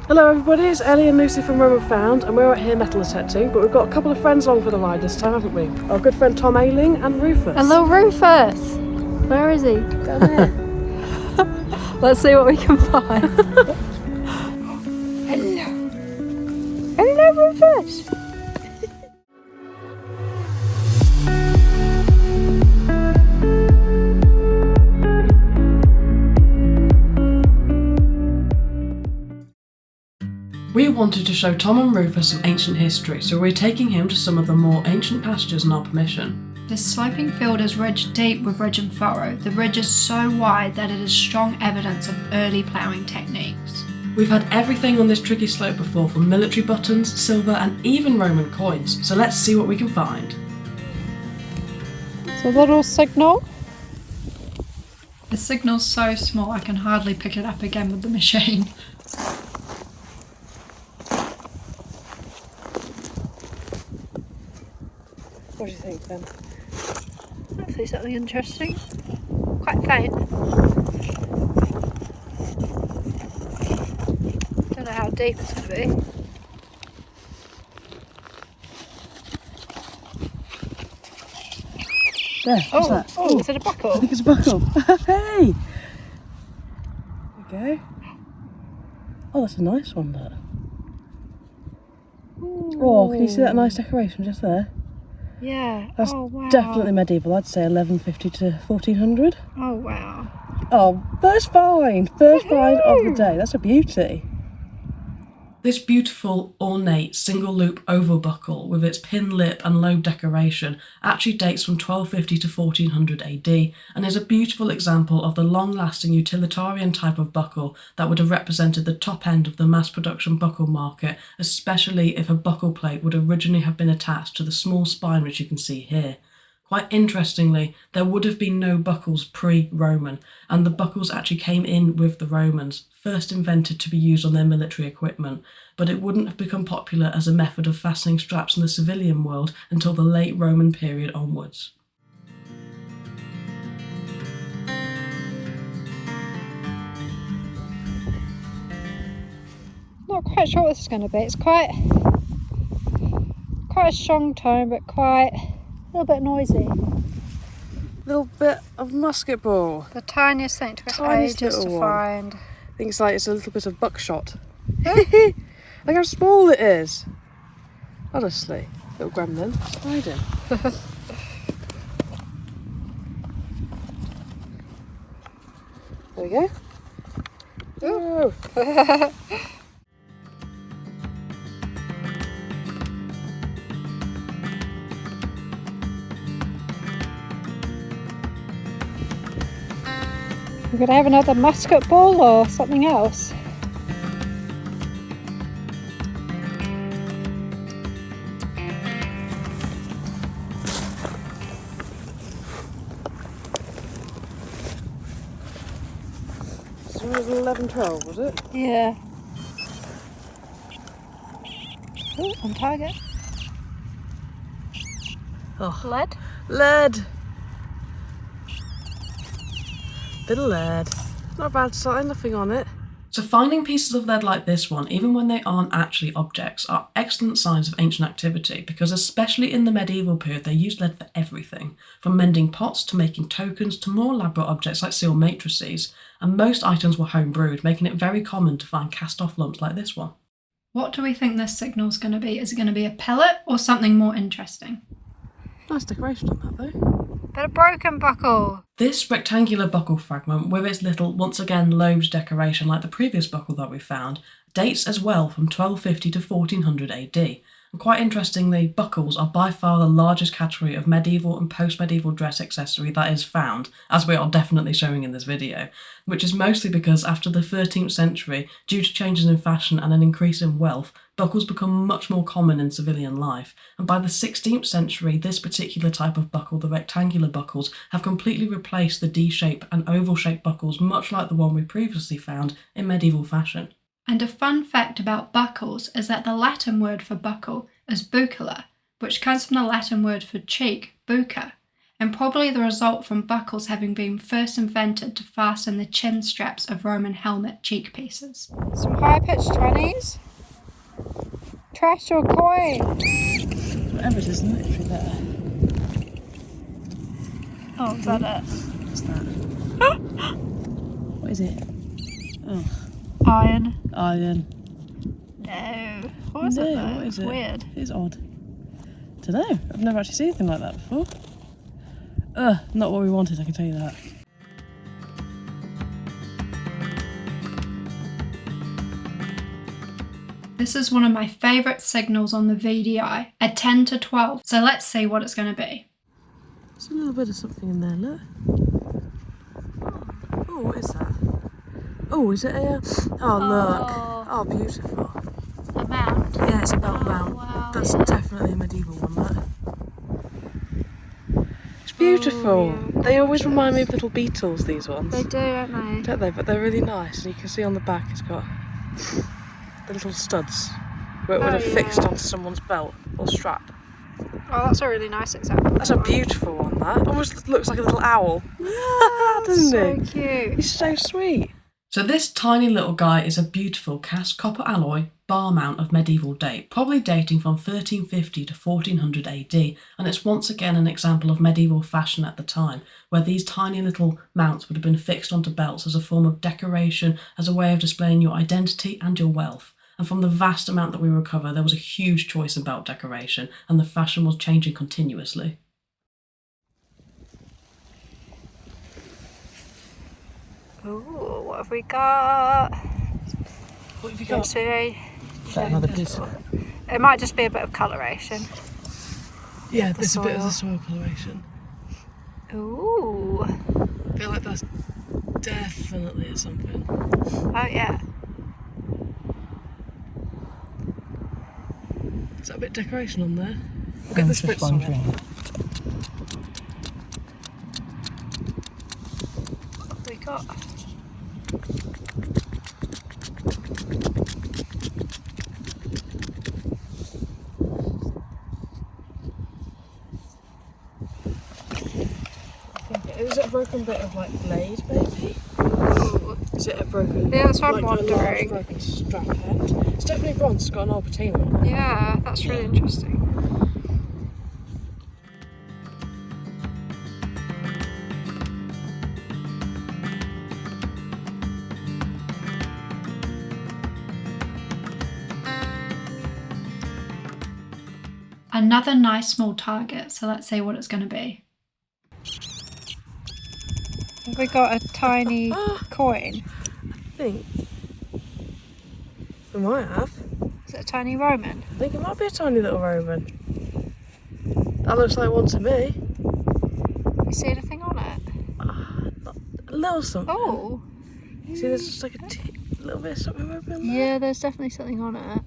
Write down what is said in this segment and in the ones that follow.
Hello everybody, it's Ellie and Lucy from Roman Found, and we're out here metal detecting, but we've got a couple of friends along for the ride this time, haven't we? Our good friend Tom Ayling and Rufus. Hello Rufus! Where is he? Down there. Let's see what we can find. Hello. Hello Rufus! We wanted to show Tom and Rufus some ancient history, so we're taking him to some of the more ancient pastures on our permission. This sloping field is ridged deep with ridge and furrow. The ridge is so wide that it is strong evidence of early ploughing techniques. We've had everything on this tricky slope before, from military buttons, silver and even Roman coins, so let's see what we can find. It's a little signal. The signal's so small I can hardly pick it up again with the machine. What do you think then? Let's see something interesting. Quite faint. Don't know how deep it's going to be. There, what's that? Oh, is it a buckle? I think it's a buckle. Hey! There we go. Oh, that's a nice one, that. Oh, can you see that nice decoration just there? Yeah. That's oh, wow. definitely medieval. I'd say 1150 to 1400. Oh, wow. Oh, first find! First find of the day. That's a beauty. This beautiful, ornate, single-loop oval buckle with its pin lip and lobe decoration actually dates from 1250 to 1400 AD and is a beautiful example of the long-lasting utilitarian type of buckle that would have represented the top end of the mass-production buckle market, especially if a buckle plate would originally have been attached to the small spine which you can see here. Quite interestingly, there would have been no buckles pre-Roman, and the buckles actually came in with the Romans, first invented to be used on their military equipment, but it wouldn't have become popular as a method of fastening straps in the civilian world until the late Roman period onwards. Not quite sure what this is going to be. It's quite a strong tone, but quite a little bit noisy. Little bit of musket ball. The tiniest thing took us ages to find. I think it's like it's a little bit of buckshot. Look how small it is. Honestly, little gremlin, sliding. There we go. Oh. We're going to have another musket ball or something else. So it was 11, 12, was it? Yeah. Ooh, on target. Oh, Lead. lead. Bit of lead. Not a bad sign, nothing on it. So finding pieces of lead like this one, even when they aren't actually objects, are excellent signs of ancient activity because especially in the medieval period they used lead for everything, from mending pots to making tokens to more elaborate objects like seal matrices, and most items were home brewed, making it very common to find cast-off lumps like this one. What do we think this signal's going to be? Is it going to be a pellet or something more interesting? Nice decoration on that though. But a broken buckle. This rectangular buckle fragment, with its little, once again, lobed decoration like the previous buckle that we found, dates as well from 1250 to 1400 AD. And quite interestingly, buckles are by far the largest category of medieval and post-medieval dress accessory that is found, as we are definitely showing in this video, which is mostly because after the 13th century, due to changes in fashion and an increase in wealth, buckles become much more common in civilian life, and by the 16th century this particular type of buckle, the rectangular buckles, have completely replaced the D-shape and oval-shaped buckles much like the one we previously found in medieval fashion. And a fun fact about buckles is that the Latin word for buckle is bucula, which comes from the Latin word for cheek, bucca, and probably the result from buckles having been first invented to fasten the chin straps of Roman helmet cheek pieces. Some high-pitched 20s. Trash or coin? Whatever it is, literally there. Oh, is that it? What's that? What is it? Oh, Iron. iron. No. What is it though? What is It's it? weird. It's odd. Dunno. I've never actually seen anything like that before. Not what we wanted, I can tell you that. This is one of my favourite signals on the VDI, a 10 to 12. So let's see what it's going to be. There's a little bit of something in there, look. Oh, what is that? Oh, is it a... Oh, look. Oh, beautiful. A mount. Yeah, it's a belt mount. Wow, That's yeah. definitely a medieval one, look. It's beautiful. Oh, yeah, they always remind me of little beetles, these ones. They do, don't they? Don't they? But they're really nice. And you can see on the back it's got the little studs where it would have fixed onto someone's belt or strap. Oh, that's a really nice example. That's a beautiful one, that. Almost looks like a little owl. Yeah, doesn't so it? cute. He's so sweet. So this tiny little guy is a beautiful cast copper alloy bar mount of medieval date, probably dating from 1350 to 1400 AD, and it's once again an example of medieval fashion at the time, where these tiny little mounts would have been fixed onto belts as a form of decoration, as a way of displaying your identity and your wealth. And from the vast amount that we recover, there was a huge choice in belt decoration, and the fashion was changing continuously. Ooh, what have we got? What have you got? Another piece. It might just be a bit of coloration. Yeah, The there's a bit of soil. the soil coloration. Ooh. I feel like that's definitely something. Oh yeah. Is that a bit of decoration on there? I'll get the spritz on it. What have we got? Is it a broken bit of like blade, maybe? Ooh. Is it a broken? Yeah, that's what I'm like a large wondering. broken strap end? It's definitely bronze. It's got an old patina on it. Yeah, that's really interesting. Another nice small target, so let's see what it's going to be. Have we got a tiny coin? I think we might have. Is it a tiny Roman? I think it might be a tiny little Roman. That looks like one to me. You see anything on it? A little something. Oh! See, there's just like a little bit of something open there. Yeah, there's definitely something on it.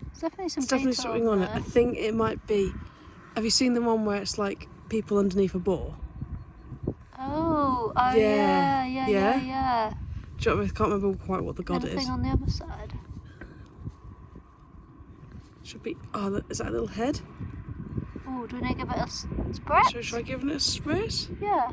There's definitely some There's definitely detail something on it. I there. think it might be. Have you seen the one where it's like people underneath a boar? Oh, Yeah. yeah. Do you know what I can't remember quite what the god Anything is. on the other side? Should be. Oh, is that a little head? Oh, do we need to give it a spread? So should I give it a spritz? Yeah.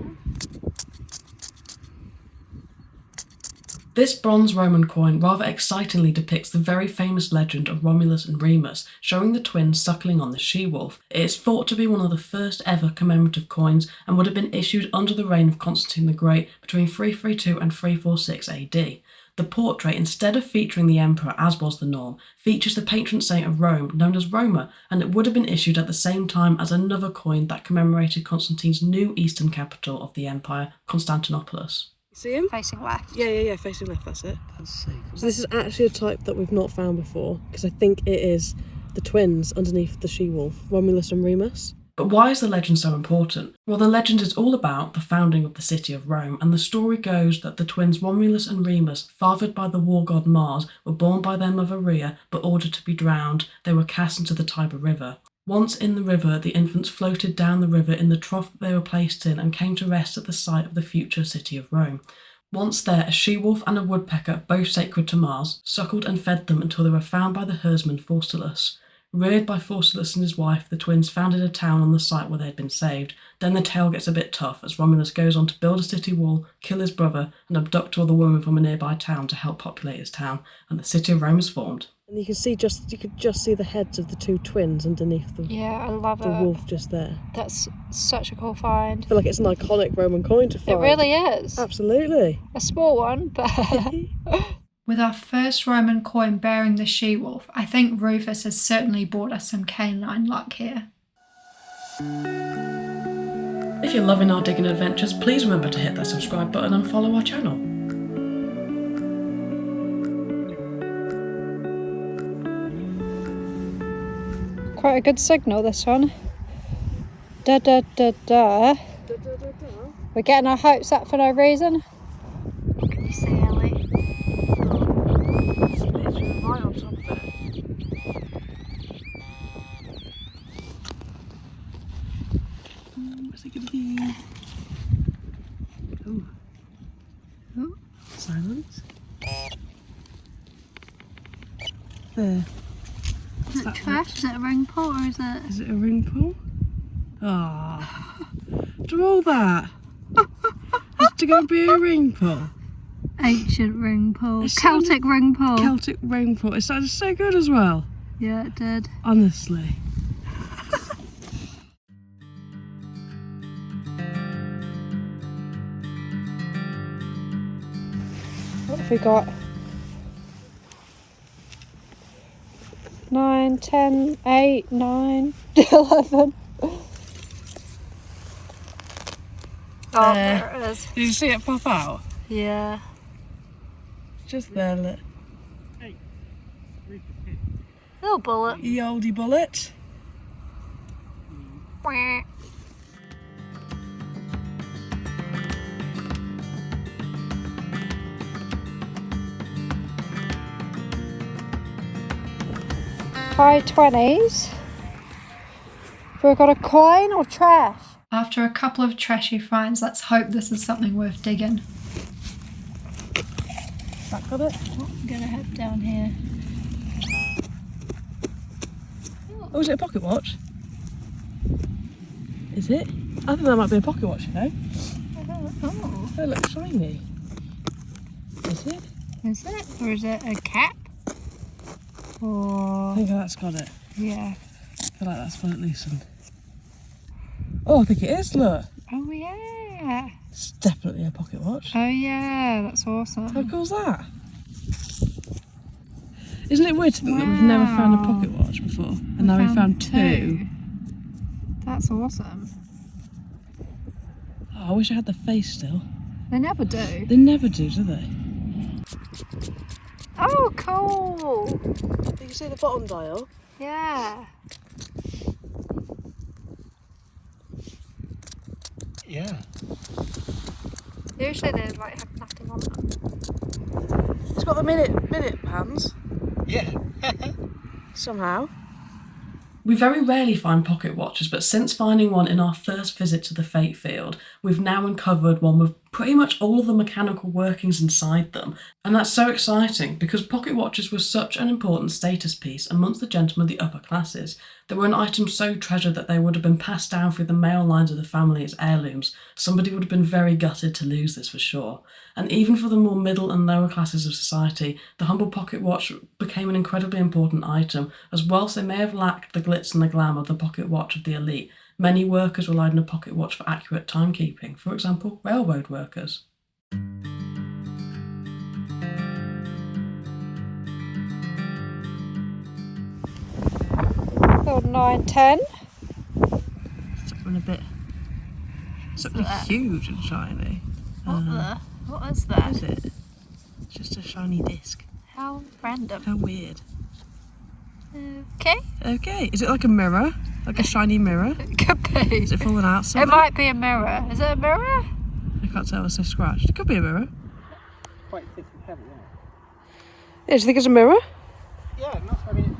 This bronze Roman coin rather excitingly depicts the very famous legend of Romulus and Remus, showing the twins suckling on the she-wolf. It is thought to be one of the first ever commemorative coins and would have been issued under the reign of Constantine the Great between 332 and 346 AD. The portrait, instead of featuring the emperor as was the norm, features the patron saint of Rome known as Roma, and it would have been issued at the same time as another coin that commemorated Constantine's new eastern capital of the empire, Constantinopolis. See him? Facing left. Yeah, facing left, that's it. Let's see. So this is actually a type that we've not found before, because I think it is the twins underneath the she-wolf, Romulus and Remus. But why is the legend so important? Well, the legend is all about the founding of the city of Rome, and the story goes that the twins Romulus and Remus, fathered by the war god Mars, were born by their mother Rhea, but ordered to be drowned, they were cast into the Tiber River. Once in the river, the infants floated down the river in the trough that they were placed in and came to rest at the site of the future city of Rome. Once there, a she-wolf and a woodpecker, both sacred to Mars, suckled and fed them until they were found by the herdsman Faustulus. Reared by Faustulus and his wife, the twins founded a town on the site where they had been saved. Then the tale gets a bit tough as Romulus goes on to build a city wall, kill his brother, and abduct all the women from a nearby town to help populate his town, and the city of Rome is formed. And you could just see the heads of the two twins underneath the I love the wolf just there. That's such a cool find. I feel like it's an iconic Roman coin to find. It really is. Absolutely. A small one, but... With our first Roman coin bearing the she-wolf, I think Rufus has certainly brought us some canine luck here. If you're loving our digging adventures, please remember to hit that subscribe button and follow our channel. Quite a good signal, this one. Da da da da. We're getting our hopes up for no reason. What can you see, Ellie? It's literally right on top of it. Where's it going to be? Oh. Oh. Silence. There. Is it trash? Is it a ring pull or is it... Is it a ring pull? Ah. After all that. Is it going to be a ring pull? Ancient ring pull. Celtic ring pull. Celtic ring pull. It sounded so good as well. Yeah, it did. Honestly. What have we got? 9, 10, 8, 9, 11. Oh, there it is. Did you see it pop out? Yeah. Just there, look. Little bullet. Ye oldie bullet. Quack. High 20s. Have we got a coin or trash? After a couple of trashy finds, let's hope this is something worth digging. That got it? Oh, I'm gonna head down here. Oh, is it a pocket watch? Is it? I think that might be a pocket watch, you know? Oh. They look shiny. Is it? Is it? Or is it a cap? Or... I think that's got it. yeah. I feel like that's got it loosened. Oh, I think it is, look. Oh yeah. It's definitely a pocket watch. Oh yeah, that's awesome. How cool's that? Isn't it weird to think that we've never found a pocket watch before? And now we've found two. That's awesome. Oh, I wish I had the face still. They never do. They never do they? Oh, cool. You can see the bottom dial. Yeah. Yeah. Usually they like have nothing on them. It's got the minute hands. Yeah. Somehow. We very rarely find pocket watches, but since finding one in our first visit to the Fate Field, we've now uncovered one with pretty much all of the mechanical workings inside them. And that's so exciting because pocket watches were such an important status piece amongst the gentlemen of the upper classes. They were an item so treasured that they would have been passed down through the male lines of the family as heirlooms. Somebody would have been very gutted to lose this for sure. And even for the more middle and lower classes of society, the humble pocket watch became an incredibly important item, as whilst they may have lacked the glitz and the glam of the pocket watch of the elite, many workers relied on a pocket watch for accurate timekeeping, for example, railroad workers. Little 9, 10. Something a bit... something huge and shiny. What is that? Is it? It's just a shiny disc. How random. How weird. Okay. Okay, is it like a mirror? Like a shiny mirror? It could be. Is it falling out It somewhere? might be a mirror. Is it a mirror? I can't tell, it's so scratched. It could be a mirror. Quite thick and heavy, yeah. Yeah, do you think it's a mirror? Yeah, I mean...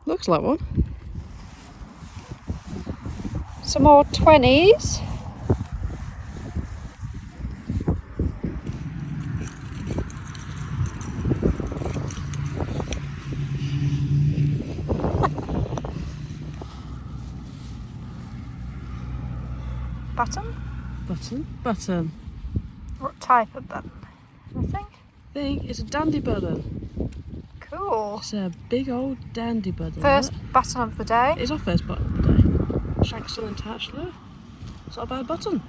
Looks like one. Some more 20s. Button? Button. What type of button? Anything? I think it's a dandy button. Cool. It's a big old dandy button. First button of the day. It's our first button of the day. Shank still attached, look. It's not a bad button.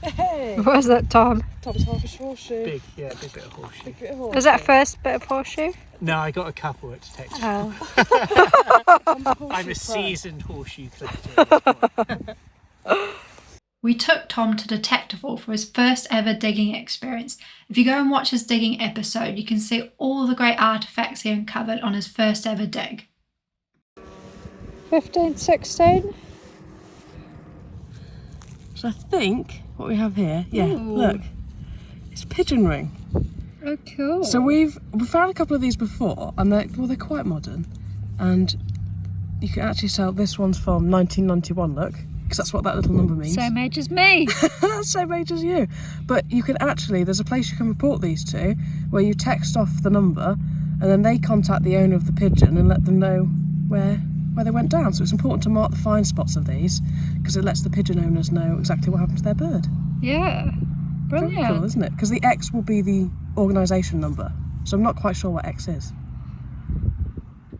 Hey! What was that, Tom? Tom's half a horseshoe. Big bit of horseshoe. Big bit of horseshoe. Was that first bit of horseshoe? No, I got a couple at detective. Oh. I'm a seasoned horseshoe collector. We took Tom to Detectival for his first ever digging experience. If you go and watch his digging episode, you can see all the great artefacts he uncovered on his first ever dig. 15, 16. So I think what we have here, Ooh. look, it's pigeon ring. Oh, cool. So we found a couple of these before, and they're quite modern, and you can actually tell this one's from 1991. Look, because that's what that little number means. Same age as me. Same age as you. But you can actually, there's a place you can report these to, where you text off the number, and then they contact the owner of the pigeon and let them know where they went down. So it's important to mark the find spots of these, because it lets the pigeon owners know exactly what happened to their bird. Yeah. Brilliant. Very cool, isn't it? Because the X will be the organisation number, so I'm not quite sure what X is.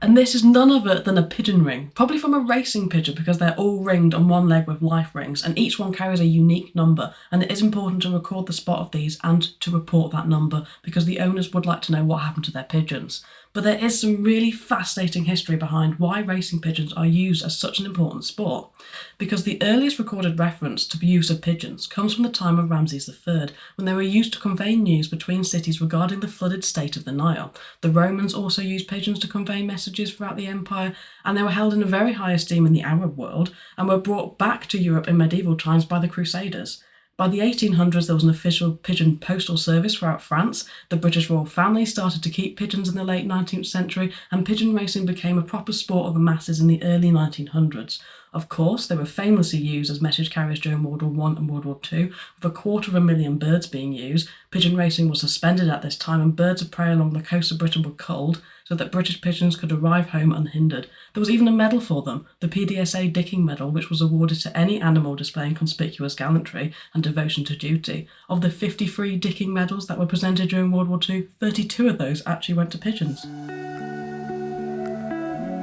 And this is none other than a pigeon ring, probably from a racing pigeon, because they're all ringed on one leg with life rings, and each one carries a unique number, and it is important to record the spot of these and to report that number, because the owners would like to know what happened to their pigeons. But there is some really fascinating history behind why racing pigeons are used as such an important sport, because the earliest recorded reference to the use of pigeons comes from the time of Ramses III, when they were used to convey news between cities regarding the flooded state of the Nile. The Romans also used pigeons to convey messages throughout the empire, and they were held in a very high esteem in the Arab world, and were brought back to Europe in medieval times by the Crusaders. By the 1800s, there was an official pigeon postal service throughout France. The British royal family started to keep pigeons in the late 19th century, and pigeon racing became a proper sport of the masses in the early 1900s. Of course, they were famously used as message carriers during World War I and World War II, with 250,000 birds being used. Pigeon racing was suspended at this time, and birds of prey along the coast of Britain were culled so that British pigeons could arrive home unhindered. There was even a medal for them, the PDSA Dicking Medal, which was awarded to any animal displaying conspicuous gallantry and devotion to duty. Of the 53 Dicking medals that were presented during World War II, 32 of those actually went to pigeons.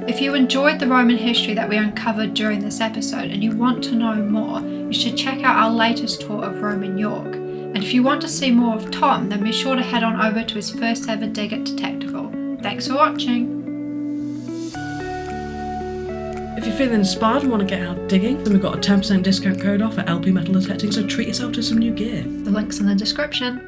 If you enjoyed the Roman history that we uncovered during this episode and you want to know more, you should check out our latest tour of Roman York. And if you want to see more of Tom, then be sure to head on over to his first ever dig at Detectival. Thanks for watching! If you're feeling inspired and want to get out digging, then we've got a 10% discount code off at LP Metal Detecting, so treat yourself to some new gear. The link's in the description.